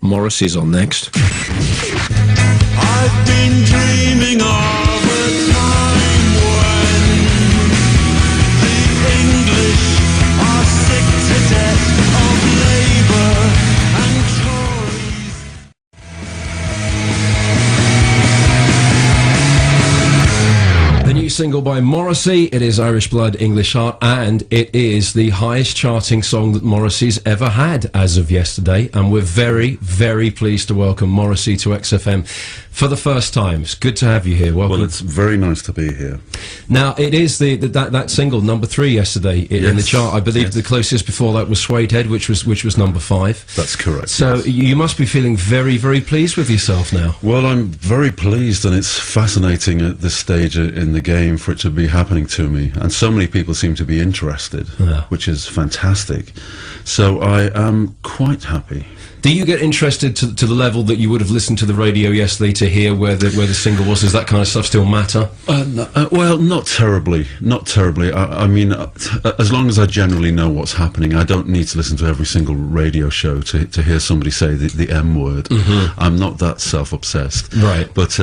Morrissey's on next. I've been dreaming of a time when the English are sick to death of Labour and Tories. The new single by Morrissey, it is Irish Blood, English Heart, and it is the highest charting song that Morrissey's ever had as of yesterday, and we're very, very pleased to welcome Morrissey to XFM for the first time. It's good to have you here. Welcome. Well, it's very nice to be here. Now, it is that single, number 3 yesterday in the chart. I believe the closest before that was Suede Head, which was number 5. That's correct. So you must be feeling very, very pleased with yourself now. Well, I'm very pleased, and it's fascinating at this stage in the game for it to be happening to me. And so many people seem to be interested, which is fantastic. So I am quite happy. Do you get interested to the level that you would have listened to the radio yesterday to hear where the single was? Does that kind of stuff still matter? Well, not terribly. Not terribly. I mean, as long as I generally know what's happening, I don't need to listen to every single radio show to hear somebody say the M word. Mm-hmm. I'm not that self-obsessed. Right. But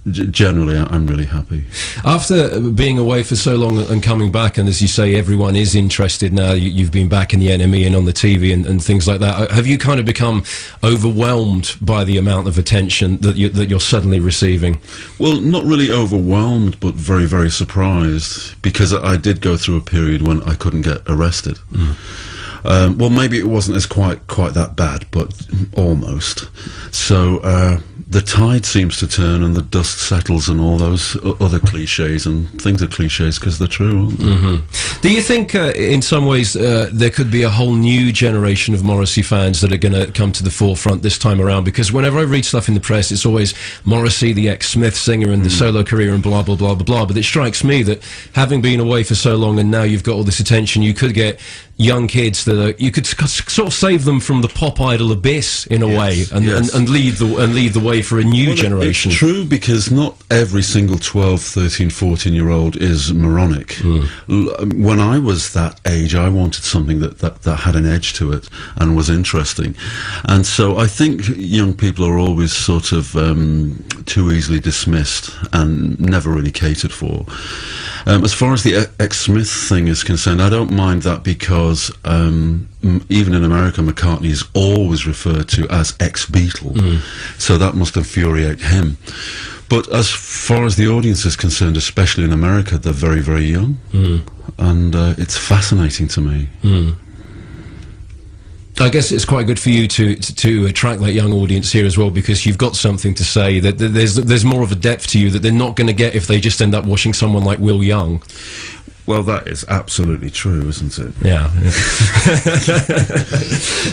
generally, I'm really happy. After being away for so long and coming back, and as you say, everyone is interested now, you've been back in the NME and on the TV and things like that, have you kind of become overwhelmed by the amount of attention that you're suddenly receiving? Well, not really overwhelmed, but very, very surprised, because I did go through a period when I couldn't get arrested. Mm. Well, maybe it wasn't as quite that bad, but almost. So the tide seems to turn and the dust settles and all those other cliches, and things are cliches because they're true, aren't they? Mm-hmm. Do you think in some ways there could be a whole new generation of Morrissey fans that are going to come to the forefront this time around? Because whenever I read stuff in the press, it's always Morrissey, the ex-Smith singer, and the solo career and blah, blah, blah, blah, blah. But it strikes me that having been away for so long and now you've got all this attention, you could get young kids that you could sort of save them from the pop idol abyss in a way, and lead the way for a new generation. It's true, because not every single 12, 13, 14-year-old is moronic. When I was that age, I wanted something that had an edge to it and was interesting. And so I think young people are always sort of too easily dismissed and never really catered for. As far as the ex-Smith thing is concerned, I don't mind that, because even in America, McCartney is always referred to as ex-Beatle, so that must infuriate him. But as far as the audience is concerned, especially in America, they're very, very young, and it's fascinating to me. I guess it's quite good for you to attract that young audience here as well, because you've got something to say, that there's more of a depth to you that they're not going to get if they just end up watching someone like Will Young. Well, that is absolutely true, isn't it? Yeah.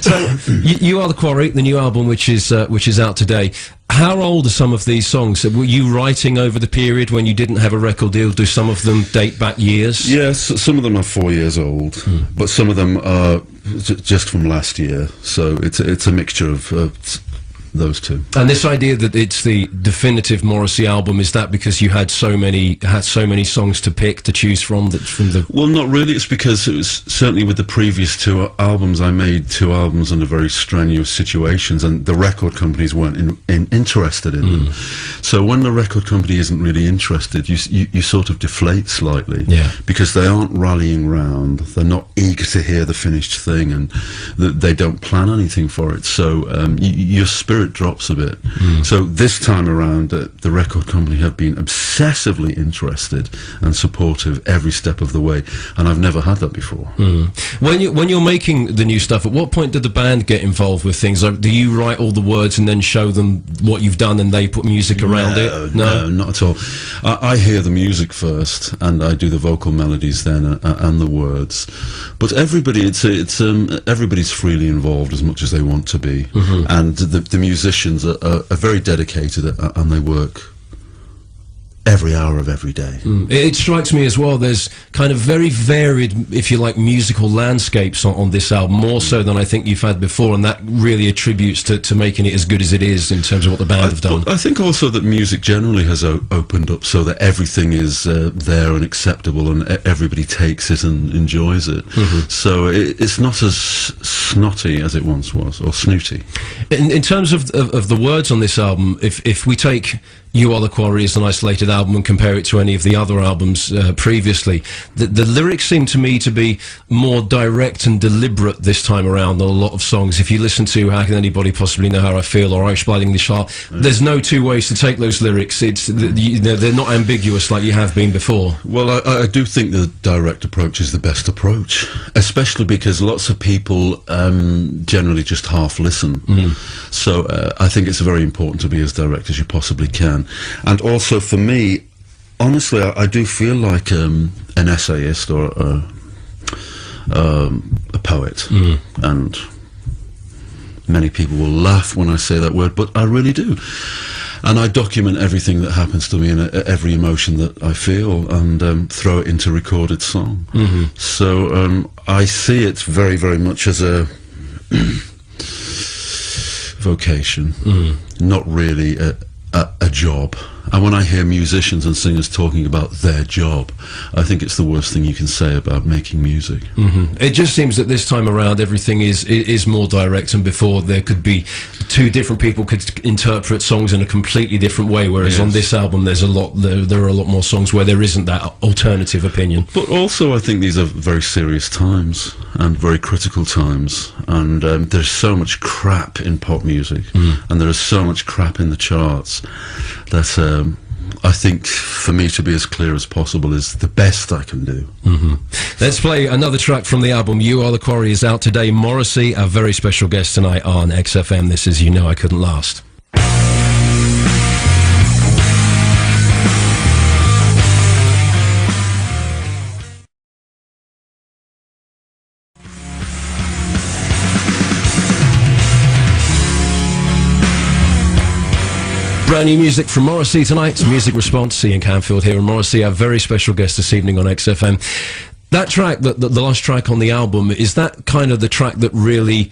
So, you Are the Quarry, the new album, which is out today. How old are some of these songs? Were you writing over the period when you didn't have a record deal? Do some of them date back years? Yes, some of them are 4 years old, but some of them are just from last year. So it's a mixture of those two. And this idea that it's the definitive Morrissey album, is that because you had so many songs to choose from the? Well, not really. It's because it was certainly with the previous 2 albums, I made 2 albums under very strenuous situations, and the record companies weren't interested in them. So when the record company isn't really interested, you sort of deflate slightly, because they aren't rallying round, they're not eager to hear the finished thing, and they don't plan anything for it. So your spirit drops a bit. So this time around, the record company have been obsessively interested and supportive every step of the way, and I've never had that before. When you're making the new stuff, at what point did the band get involved with things? Like, do you write all the words and then show them what you've done and they put music around it? No, not at all. I hear the music first and I do the vocal melodies then and the words. But everybody, everybody's freely involved as much as they want to be, and the musicians are very dedicated and they work every hour of every day. It strikes me as well, there's kind of very varied, if you like, musical landscapes on this album, more so than I think you've had before, and that really attributes to making it as good as it is in terms of what the band have done. I think also that music generally has opened up so that everything is there and acceptable, and everybody takes it and enjoys it. So it's not as snotty as it once was, or snooty. In terms of the words on this album, if we take You Are the Quarry as an isolated album and compare it to any of the other albums previously, the lyrics seem to me to be more direct and deliberate this time around than a lot of songs. If you listen to How Can Anybody Possibly Know How I Feel or Irish Blood English Heart, there's no two ways to take those lyrics. They're not ambiguous like you have been before. Well, I do think the direct approach is the best approach, especially because lots of people generally just half listen. So I think it's very important to be as direct as you possibly can. And also for me, honestly, I do feel like an essayist or a poet. And many people will laugh when I say that word, but I really do. And I document everything that happens to me and every emotion that I feel, and throw it into recorded song. So I see it very, very much as a vocation, not really a job. And when I hear musicians and singers talking about their job, I think it's the worst thing you can say about making music. It just seems that this time around everything is more direct, and before there could be two different people could interpret songs in a completely different way, whereas on this album there are a lot more songs where there isn't that alternative opinion. But also I think these are very serious times and very critical times, and there's so much crap in pop music, and there is so much crap in the charts that I think for me to be as clear as possible is the best I can do. Let's play another track from the album. You Are the Quarry is out today. Morrissey, our very special guest tonight on XFM. This is You Know I Couldn't Last. Brand new music from Morrissey tonight. Music Response. Ian Camfield here, and Morrissey, our very special guest this evening on XFM. That track, the last track on the album, is that kind of the track that really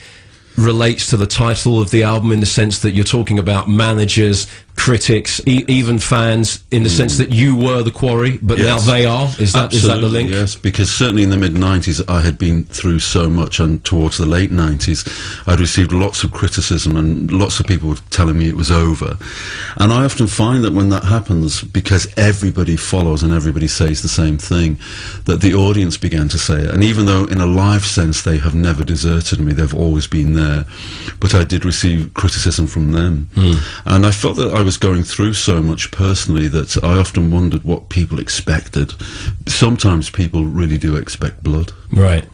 relates to the title of the album, in the sense that you're talking about managers, critics, even fans, in the sense that you were the quarry, but now they are? Is that the link? Yes, because certainly in the mid-90s I had been through so much, and towards the late 90s I'd received lots of criticism, and lots of people were telling me it was over. And I often find that when that happens, because everybody follows and everybody says the same thing, that the audience began to say it. And even though in a live sense they have never deserted me, they've always been there, but I did receive criticism from them. And I felt that I was going through so much personally that I often wondered what people expected. Sometimes people really do expect blood. Right.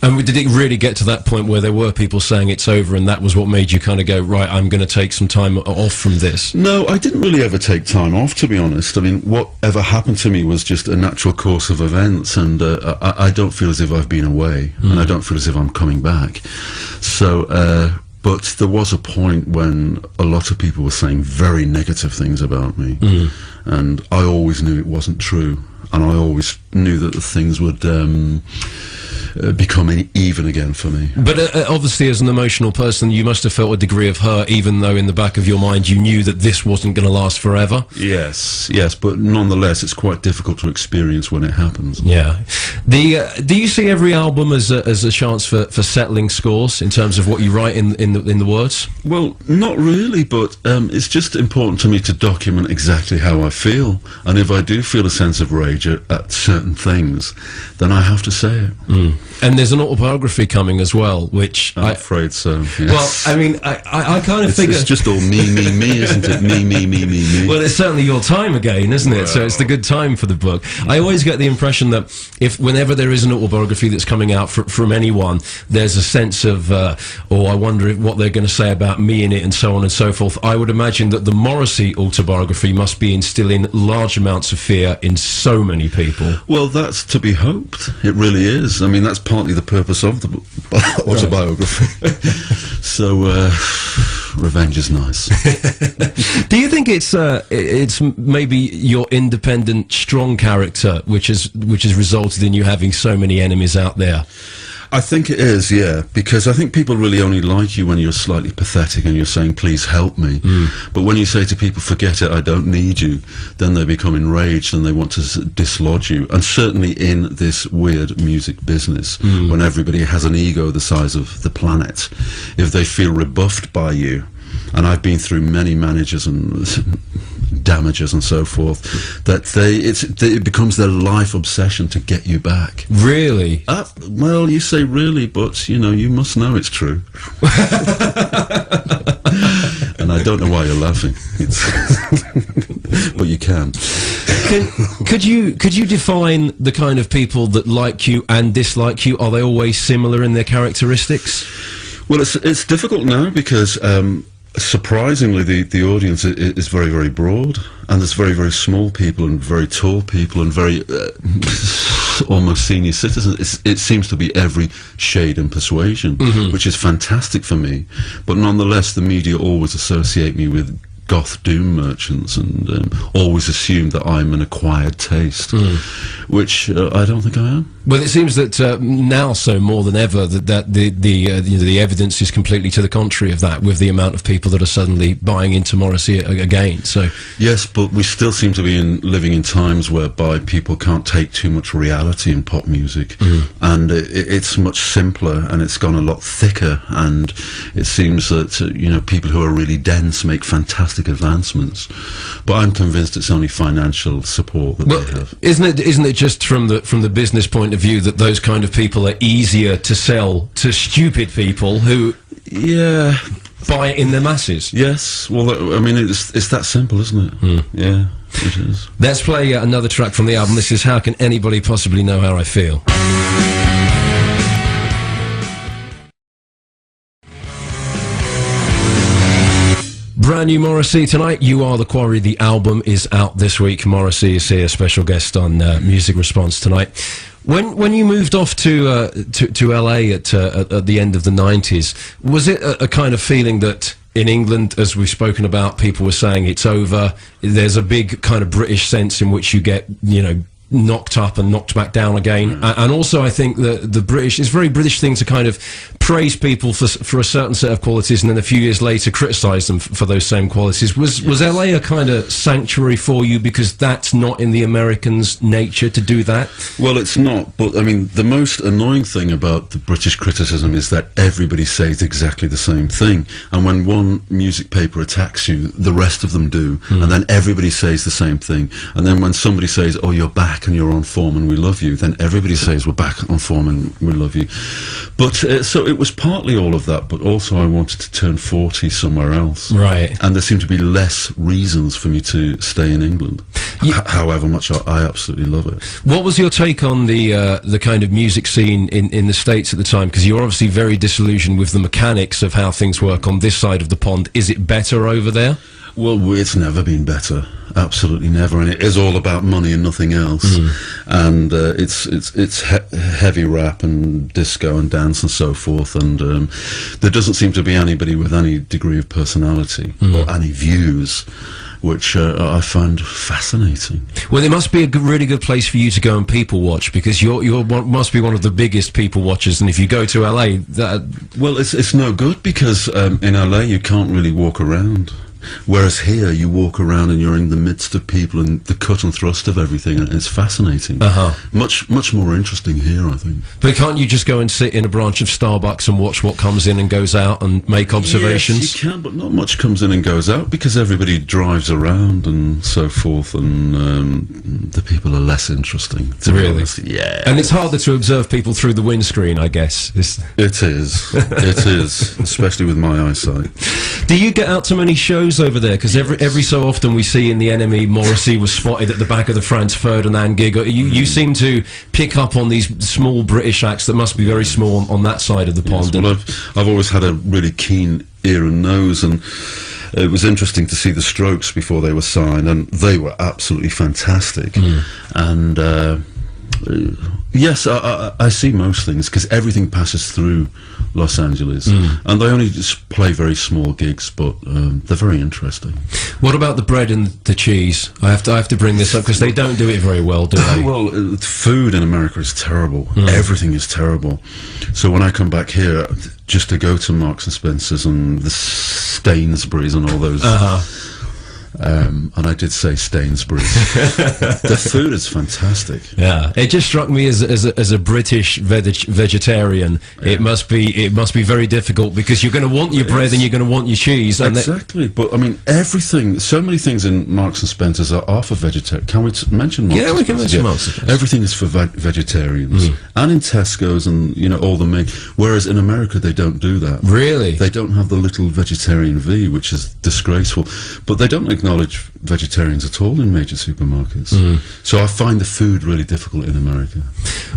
And did it really get to that point where there were people saying it's over, and that was what made you kind of go, right, I'm going to take some time off from this? No, I didn't really ever take time off, to be honest. I mean, whatever happened to me was just a natural course of events, and I don't feel as if I've been away, and I don't feel as if I'm coming back. So, but there was a point when a lot of people were saying very negative things about me, and I always knew it wasn't true, and I always knew that the things would become even again for me. But obviously, as an emotional person, you must have felt a degree of hurt, even though in the back of your mind you knew that this wasn't going to last forever. Yes, but nonetheless it's quite difficult to experience when it happens. Yeah. Do you see every album as a chance for settling scores in terms of what you write in the words? Well, not really, but it's just important to me to document exactly how I feel, and if I do feel a sense of rage at certain things, then I have to say it. And there's an autobiography coming as well, which I'm afraid so. Yes. Well, I mean, I kind of figure it's just all me, isn't it? Me. Well, it's certainly your time again, isn't it? So it's the good time for the book. I always get the impression that whenever there is an autobiography that's coming out from anyone, there's a sense of, I wonder what they're going to say about me in it, and so on and so forth. I would imagine that the Morrissey autobiography must be instilling large amounts of fear in so many people. Well, that's to be hoped. It really is. I mean, that's partly the purpose of the autobiography. So revenge is nice. Do you think it's maybe your independent, strong character which has resulted in you having so many enemies out there? I think it is, yeah, because I think people really only like you when you're slightly pathetic and you're saying, please help me. But when you say to people, forget it, I don't need you, then they become enraged and they want to dislodge you. And certainly in this weird music business, when everybody has an ego the size of the planet, if they feel rebuffed by you, and I've been through many managers and damages and so forth, that it becomes their life obsession to get you back. Really? Well, you say really, but you must know it's true. And I don't know why you're laughing. But you can. Could you define the kind of people that like you and dislike you? Are they always similar in their characteristics? Well, it's difficult now because surprisingly, the audience is very, very broad, and there's very, very small people and very tall people and very almost senior citizens. It seems to be every shade and persuasion, which is fantastic for me. But nonetheless, the media always associate me with goth doom merchants and always assume that I'm an acquired taste, which I don't think I am. Well, it seems that now, so more than ever, that the evidence is completely to the contrary of that, with the amount of people that are suddenly buying into Morrissey again. So yes, but we still seem to be living in times whereby people can't take too much reality in pop music, and it's much simpler and it's gone a lot thicker. And it seems that people who are really dense make fantastic advancements, but I'm convinced it's only financial support that they have. Isn't it just from the business point of view that those kind of people are easier to sell to stupid people who buy it in the masses? Yes, well, I mean, it's that simple, isn't it? Yeah, it is. Let's play another track from the album. This is How Can Anybody Possibly Know How I Feel? Brand new Morrissey tonight. You Are the Quarry. The album is out this week. Morrissey is here, special guest on Music Response tonight. When you moved off to LA at the end of the 90s, was it a kind of feeling that in England, as we've spoken about, people were saying it's over? There's a big kind of British sense in which you get, knocked up and knocked back down again, and also I think that the British, it's a very British thing to kind of praise people for a certain set of qualities and then a few years later criticise them for those same qualities. Was LA a kind of sanctuary for you because that's not in the Americans' nature to do that? Well, it's not, but I mean the most annoying thing about the British criticism is that everybody says exactly the same thing, and when one music paper attacks you, the rest of them do, and then everybody says the same thing, and then when somebody says, oh, you're back and you're on form and we love you, then everybody says we're back on form and we love you. But so it was partly all of that, but also I wanted to turn 40 somewhere else, right? And there seemed to be less reasons for me to stay in England, however much I absolutely love it. What was your take on the kind of music scene in the States at the time? Because you're obviously very disillusioned with the mechanics of how things work on this side of the pond. Is it better over there? Well, it's never been better. Absolutely never, and it is all about money and nothing else. And it's heavy rap and disco and dance and so forth, and there doesn't seem to be anybody with any degree of personality or any views, which I find fascinating. Well, it must be a really good place for you to go and people watch, because you must be one of the biggest people watchers, and if you go to LA... Well, it's no good, because in LA you can't really walk around. Whereas here, you walk around and you're in the midst of people and the cut and thrust of everything, and it's fascinating. Much more interesting here, I think. But can't you just go and sit in a branch of Starbucks and watch what comes in and goes out and make observations? Yes, you can, but not much comes in and goes out, because everybody drives around and so forth, and the people are less interesting, to be honest. Yeah. And it's harder to observe people through the windscreen, I guess. It is. It is, especially with my eyesight. Do you get out to many shows over there? Because every so often we see in the Enemy, Morrissey was spotted at the back of the Franz Ferdinand gig. You seem to pick up on these small British acts that must be very small on that side of the pond. Well, I've always had a really keen ear and nose, and it was interesting to see the Strokes before they were signed, and they were absolutely fantastic. And Yes, I see most things, because everything passes through Los Angeles, and they only just play very small gigs, but they're very interesting. What about the bread and the cheese? I have to bring this up because they don't do it very well, do they? Well, food in America is terrible. Everything is terrible. So when I come back here, just to go to Marks and Spencer's and the Stainsbury's and all those... and I did say Stainsbury's. The food is fantastic. Yeah, it just struck me as a British vegetarian. It must be very difficult, because you're going to want your bread and you're going to want your cheese. And exactly, but I mean, everything. So many things in Marks and Spencer's are for vegetarian. Can we mention Marks? Yeah, we can mention Marks. Everything is for vegetarians, and in Tesco's and all the main. Whereas in America they don't do that. Really, they don't have the little vegetarian V, which is disgraceful. But they don't acknowledge vegetarians at all in major supermarkets. So I find the food really difficult in America.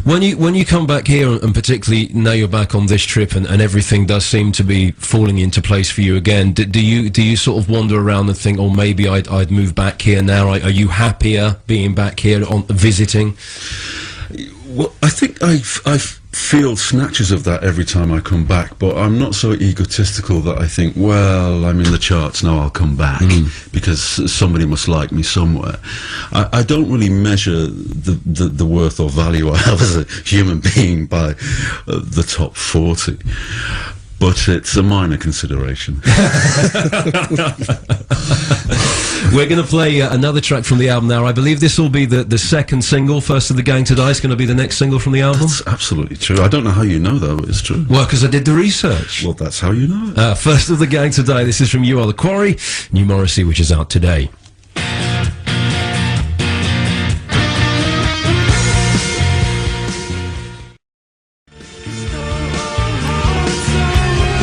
When you come back here, and particularly now you're back on this trip, and everything does seem to be falling into place for you again, do you sort of wander around and think, oh, maybe I'd move back here now? Are you happier being back here on visiting? Well, I think I feel snatches of that every time I come back, but I'm not so egotistical that I think, well, I'm in the charts now, I'll come back because somebody must like me somewhere. I don't really measure the worth or value I have as a human being by the top 40. But it's a minor consideration. We're going to play another track from the album now. I believe this will be the second single. First of the Gang to Die is going to be the next single from the album. That's absolutely true. I don't know how you know that, but it's true. Well, because I did the research. Well, that's how you know it. First of the Gang to Die. This is from You Are the Quarry, new Morrissey, which is out today.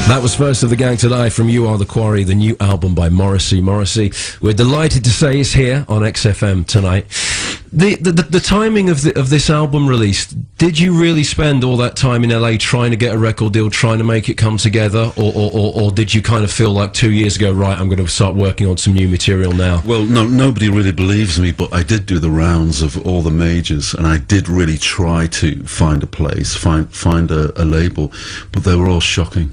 That was First of the Gang to Die from You Are the Quarry, the new album by Morrissey. Morrissey, we're delighted to say, is here on XFM tonight. The timing of this album release, did you really spend all that time in LA trying to get a record deal, trying to make it come together, or did you kind of feel like 2 years ago, right, I'm going to start working on some new material now? Well, no, nobody really believes me, but I did do the rounds of all the majors, and I did really try to find a place, find a label, but they were all shocking.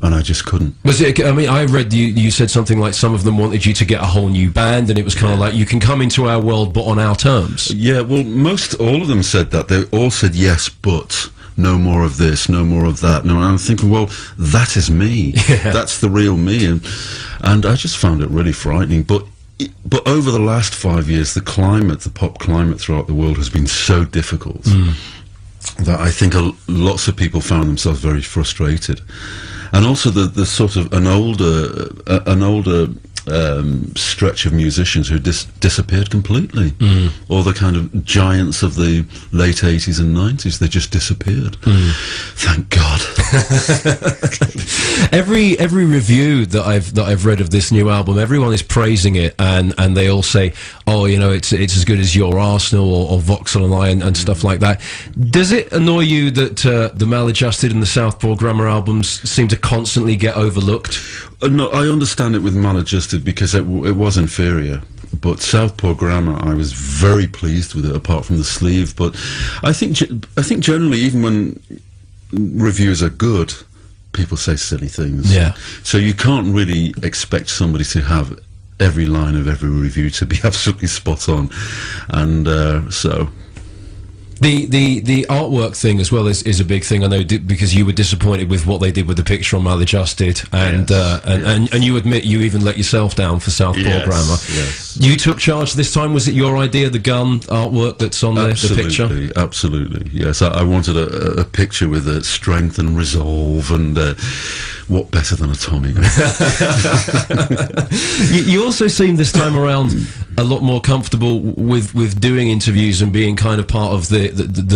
And I just couldn't. Was it? I mean, I read you said something like some of them wanted you to get a whole new band, and it was kind of like, you can come into our world, but on our terms. Yeah, well, all of them said that. They all said yes, but no more of this, no more of that. No, and I'm thinking, well, that is me. Yeah. That's the real me, and I just found it really frightening. But over the last 5 years, the pop climate throughout the world has been so difficult that I think lots of people found themselves very frustrated. And also the sort of an older stretch of musicians who disappeared completely. All the kind of giants of the late 80s and 90s, they just disappeared. Thank God. Every review that I've read of this new album, everyone is praising it, and they all say, oh, you know, it's as good as Your Arsenal or Vauxhall and I and stuff like that. Does it annoy you that the Maladjusted and the Southpaw Grammar albums seem to constantly get overlooked? No, I understand it with Maladjusted because it was inferior. But Southpaw Grammar, I was very pleased with it, apart from the sleeve. But I think generally, even when reviews are good, people say silly things. Yeah. So you can't really expect somebody to have every line of every review to be absolutely spot on, and so. The artwork thing as well is a big thing, I know, because you were disappointed with what they did with the picture on Maladjusted, and you admit you even let yourself down for Southpaw Grammar. Yes. You took charge this time. Was it your idea, the gun artwork that's on the picture? Absolutely, yes. I wanted a picture with strength and resolve, and what better than a Tommy gun? You also seem this time around a lot more comfortable with doing interviews and being kind of part of the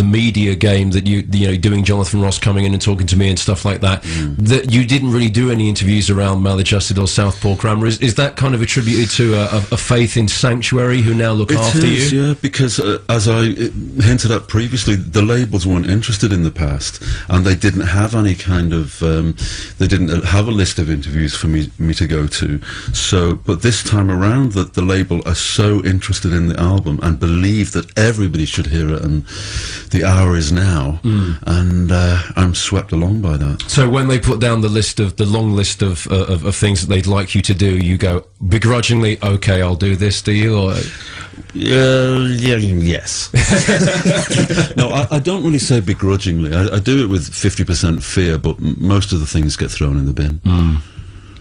media game, that you know, doing Jonathan Ross coming in and talking to me and stuff like that. That you didn't really do any interviews around Maladjusted or Southpaw Grammar. Is that kind of attributed to a faith in Sanctuary, who now look after you? Yeah, because as I hinted at previously, the labels weren't interested in the past, and they didn't have any kind of they didn't have a list of interviews for me to go to. So, but this time around, that the label are so interested in the album and believed that everybody should hear it, and the hour is now, and I'm swept along by that. So when they put down the long list of things that they'd like you to do, you go begrudgingly, okay, I'll do this, do you? Or yes. No, I don't really say begrudgingly. I do it with 50% fear, but most of the things get thrown in the bin.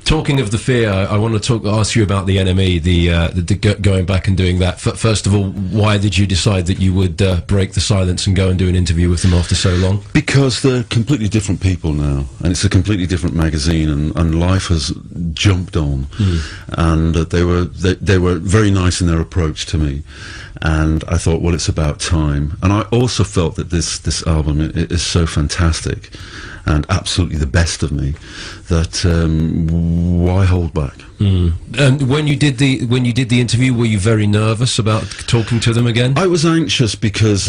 Talking of the fear, I want to ask you about the NME, the going back and doing that. First of all, why did you decide that you would break the silence and go and do an interview with them after so long? Because they're completely different people now, and it's a completely different magazine, and life has jumped on. And they were very nice in their approach to me, and I thought, well, it's about time. And I also felt that this album is so fantastic and absolutely the best of me that why hold back? And when you did the interview, were you very nervous about talking to them again? I was anxious because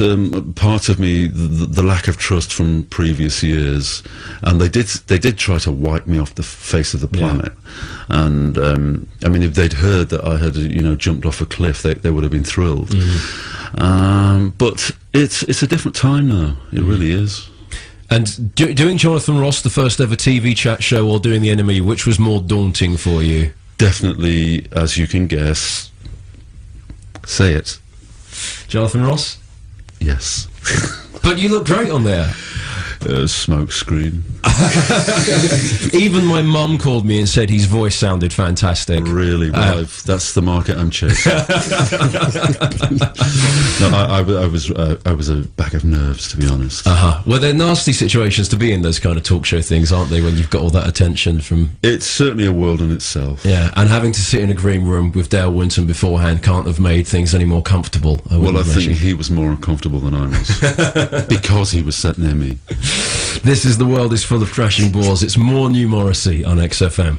part of me, the lack of trust from previous years, and they did try to wipe me off the face of the planet. And I mean, if they'd heard that I had jumped off a cliff, they would have been thrilled. But it's a different time now. It really is. And doing Jonathan Ross, the first ever TV chat show, or doing the NME, which was more daunting for you? Definitely, as you can guess. Say it. Jonathan Ross? Yes. But you look great on there. Smoke screen. Even my mum called me and said his voice sounded fantastic. Really, well, that's the market I'm chasing. No, I was a bag of nerves, to be honest. Well, they're nasty situations to be in, those kind of talk show things, aren't they? When you've got all that attention from. It's certainly a world in itself. Yeah, and having to sit in a green room with Dale Winton beforehand can't have made things any more comfortable. I think he was more uncomfortable than I was because he was sat near me. This is The World is Full of Crashing Balls. It's more New Morrissey on XFM.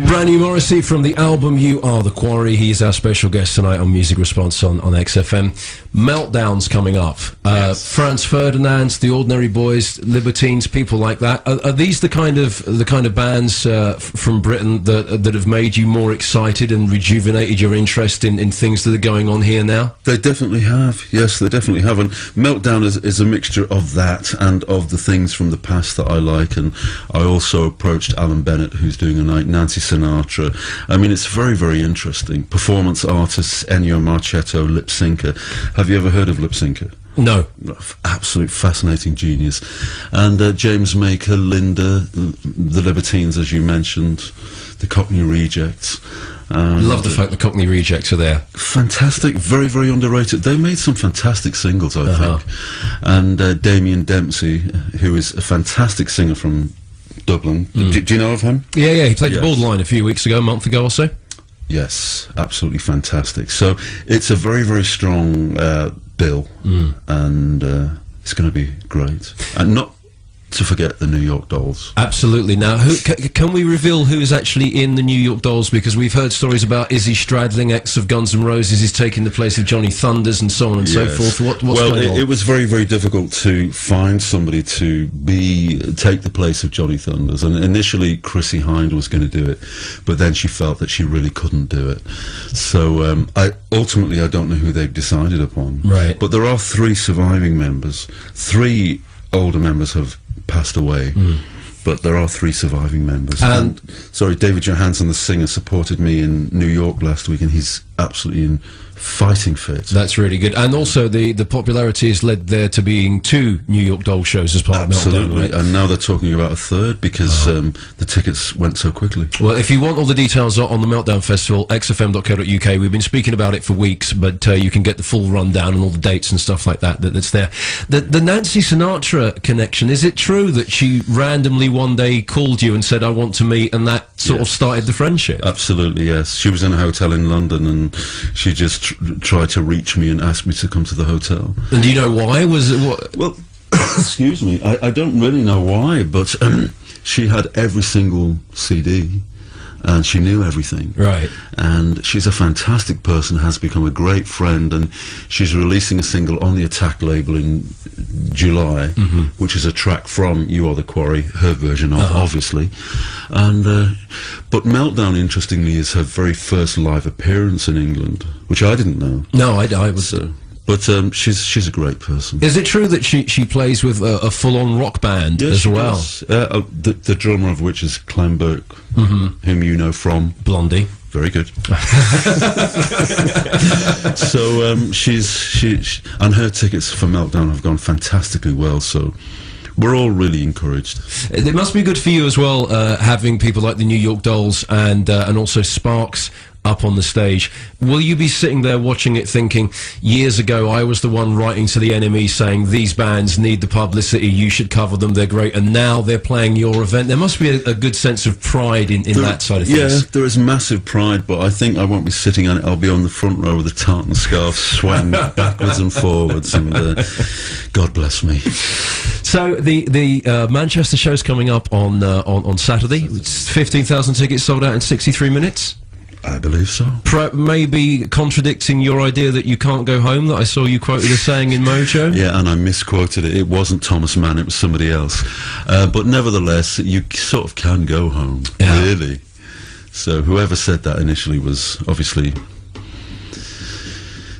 Brand new Morrissey from the album You Are the Quarry. He's our special guest tonight on Music Response on XFM. Meltdowns coming up. Yes. Franz Ferdinand, The Ordinary Boys, Libertines, people like that. Are these the kind of bands from Britain that have made you more excited and rejuvenated your interest in things that are going on here now? They definitely have. Yes, they definitely have. And Meltdown is a mixture of that and of the things from the past that I like. And I also approached Alan Bennett, who's doing a night, Nancy Sinatra. I mean, it's very, very interesting. Performance artists, Ennio Marchetto, lip syncer. Have you ever heard of lip syncer? No. Absolute fascinating genius. And James Maker, Linda, the Libertines, as you mentioned, the Cockney Rejects. Love the fact the Cockney Rejects are there. Fantastic, very, very underrated. They made some fantastic singles, I think. And Damien Dempsey, who is a fantastic singer from Dublin. Do you know of him? Yeah, he played the Borderline a few weeks ago, a month ago or so. Yes, absolutely fantastic. So it's a very, very strong bill, and it's going to be great. And not to forget the New York Dolls. Absolutely. Now, can we reveal who is actually in the New York Dolls? Because we've heard stories about Izzy Stradling, ex of Guns N' Roses, is taking the place of Johnny Thunders and so on and so forth. What's going on? It was very, very difficult to find somebody to take the place of Johnny Thunders. And initially, Chrissie Hynde was going to do it, but then she felt that she really couldn't do it. So ultimately, I don't know who they've decided upon. Right. But there are 3 surviving members. 3 older members have passed away, but there are 3 surviving members. And David Johansen, the singer, supported me in New York last week, and he's absolutely in fighting fit. That's really good. And also the popularity has led there to being 2 New York Doll shows as part of Meltdown, right? And now they're talking about a 3rd because the tickets went so quickly. Well, if you want all the details on the Meltdown Festival, xfm.co.uk. We've been speaking about it for weeks, but you can get the full rundown and all the dates and stuff like that's there. The Nancy Sinatra connection, is it true that she randomly one day called you and said, I want to meet, and that sort of started the friendship? Absolutely, yes. She was in a hotel in London, and she just tried to reach me and ask me to come to the hotel. And do you know why? Was it what? Well, excuse me, I don't really know why, but she had every single CD, and she knew everything. Right. And she's a fantastic person, has become a great friend, and she's releasing a single on the Attack label in July, which is a track from You Are the Quarry, her version of, obviously. And but Meltdown, interestingly, is her very first live appearance in England, which I didn't know. No, I was. But she's a great person. Is it true that she plays with a full-on rock band as well? The drummer of which is Clem Burke, whom you know from Blondie. Very good. So she and her tickets for Meltdown have gone fantastically well. So we're all really encouraged. It must be good for you as well, having people like the New York Dolls and also Sparks up on the stage. Will you be sitting there watching it thinking, years ago I was the one writing to the enemy saying these bands need the publicity, you should cover them, they're great, and now they're playing your event? There must be a good sense of pride in that side of things. Yeah, there is massive pride, but I think I won't be sitting on it. I'll be on the front row with a tartan scarf, swaying backwards and forwards, and God bless me. So the Manchester show's coming up on Saturday. It's 15,000 tickets sold out in 63 minutes. I believe so. Maybe contradicting your idea that you can't go home that I saw you quoted as saying in Mojo? Yeah, and I misquoted it. It wasn't Thomas Mann, it was somebody else. But nevertheless, you sort of can go home, really. So whoever said that initially was obviously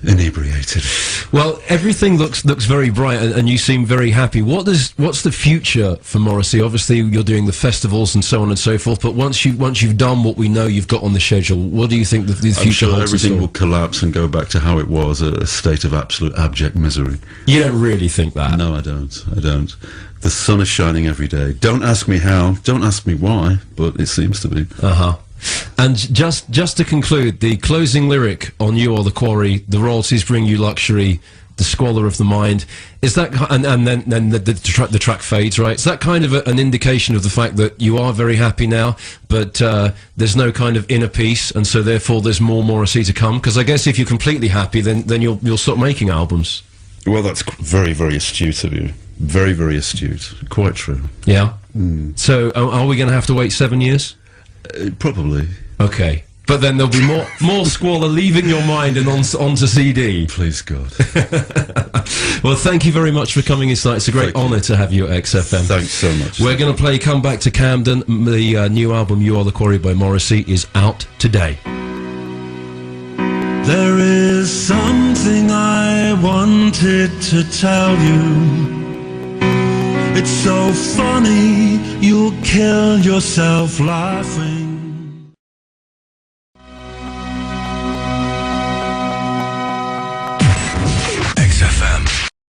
inebriated. Well, everything looks very bright, and you seem very happy. What's the future for Morrissey? Obviously, you're doing the festivals and so on and so forth. But once you've done what we know you've got on the schedule, what do you think the future I'm sure holds? Everything will collapse and go back to how it was, a state of absolute abject misery. You don't really think that? No, I don't. I don't. The sun is shining every day. Don't ask me how. Don't ask me why. But it seems to be. And just to conclude, the closing lyric on You Are the Quarry, the royalties bring you luxury, the squalor of the mind, is that, and then the track fades, right? Is that kind of an indication of the fact that you are very happy now, but there's no kind of inner peace, and so therefore there's more Morrissey to come? Because I guess if you're completely happy, then you'll stop making albums. Well, that's very, very astute of you. Very, very astute. Quite true. Yeah. So are we going to have to wait 7 years? Probably. Okay. But then there'll be more squalor leaving your mind and onto CD. Please, God. Well, thank you very much for coming in tonight. It's a great honour to have you at XFM. Thanks so much. We're going to play Come Back to Camden. The new album, You Are the Quarry by Morrissey, is out today. There is something I wanted to tell you. It's so funny, you'll kill yourself laughing.